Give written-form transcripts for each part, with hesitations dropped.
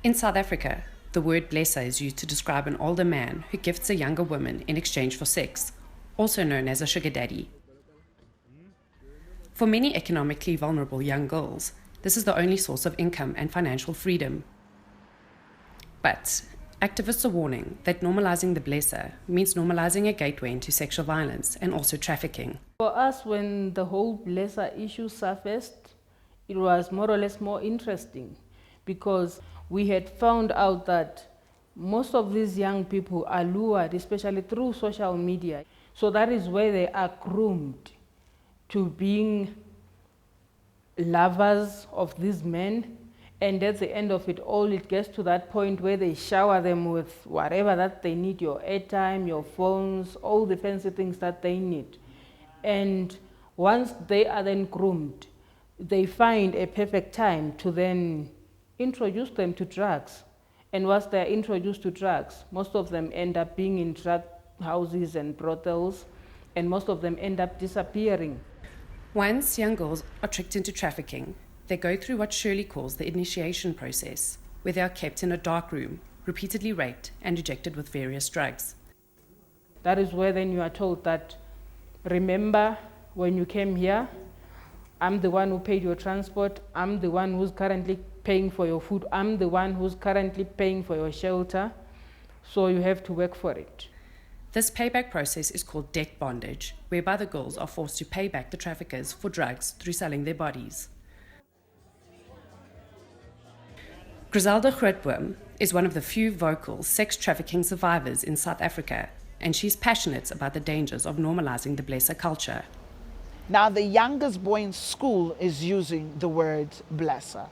In South Africa, the word blesser is used to describe an older man who gifts a younger woman in exchange for sex, also known as a sugar daddy. For many economically vulnerable young girls, this is the only source of income and financial freedom. But activists are warning that normalizing the blesser means normalizing a gateway into sexual violence and also trafficking. For us, when the whole blesser issue surfaced, it was more or less more interesting because we had found out that most of these young people are lured, especially through social media. So that is where they are groomed to being lovers of these men. And at the end of it all, it gets to that point where they shower them with whatever that they need, your airtime, your phones, all the fancy things that they need. And once they are then groomed, they find a perfect time to then introduce them to drugs. And once they're introduced to drugs, most of them end up being in drug houses and brothels, and most of them end up disappearing. Once young girls are tricked into trafficking, they go through what Shirley calls the initiation process, where they are kept in a dark room, repeatedly raped and injected with various drugs. That is where then you are told that, remember when you came here, I'm the one who paid your transport, I'm the one who's currently paying for your food, I'm the one who's currently paying for your shelter, so you have to work for it. This payback process is called debt bondage, whereby the girls are forced to pay back the traffickers for drugs through selling their bodies. Griezelda Grootboom is one of the few vocal sex trafficking survivors in South Africa, and she's passionate about the dangers of normalizing the blesser culture. Now, the youngest boy in school is using the word blesser.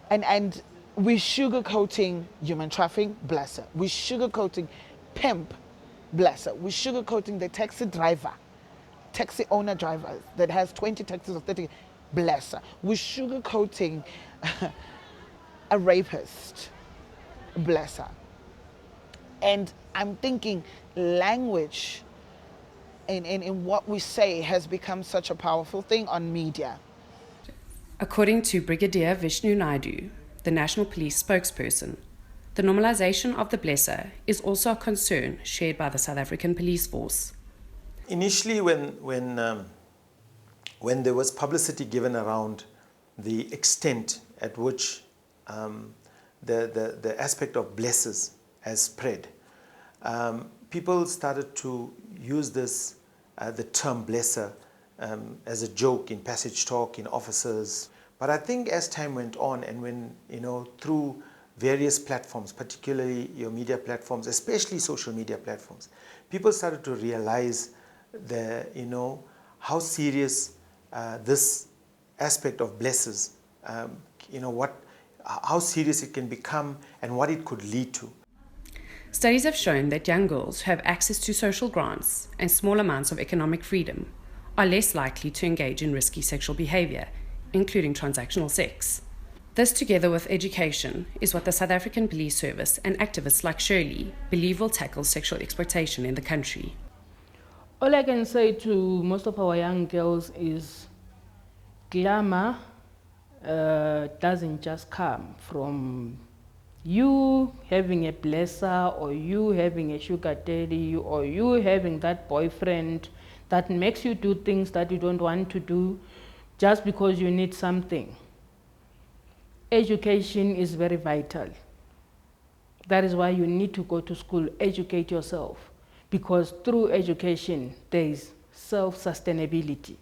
And we're sugarcoating human trafficking, blesser. We're sugarcoating pimp, blesser. We're sugarcoating the taxi driver, taxi owner driver that has 20 taxis or 30, blesser. We're sugarcoating a rapist, blesser. And I'm thinking language in what we say has become such a powerful thing on media. According to Brigadier Vishnu Naidoo, the National Police spokesperson, the normalization of the blesser is also a concern shared by the South African Police Force. Initially, when there was publicity given around the extent at which the aspect of blessers has spread, people started to use this, the term blesser, as a joke in passage talk, in offices. But I think as time went on, and when, through various platforms, particularly your media platforms, especially social media platforms, people started to realize how serious this aspect of blessers, how serious it can become and what it could lead to. Studies have shown that young girls who have access to social grants and small amounts of economic freedom are less likely to engage in risky sexual behavior, including transactional sex. This, together with education, is what the South African Police Service and activists like Shirley believe will tackle sexual exploitation in the country. All I can say to most of our young girls is glamour doesn't just come from you having a blesser or you having a sugar daddy or you having that boyfriend that makes you do things that you don't want to do just because you need something. Education is very vital. That is why you need to go to school, educate yourself, because through education there is self-sustainability.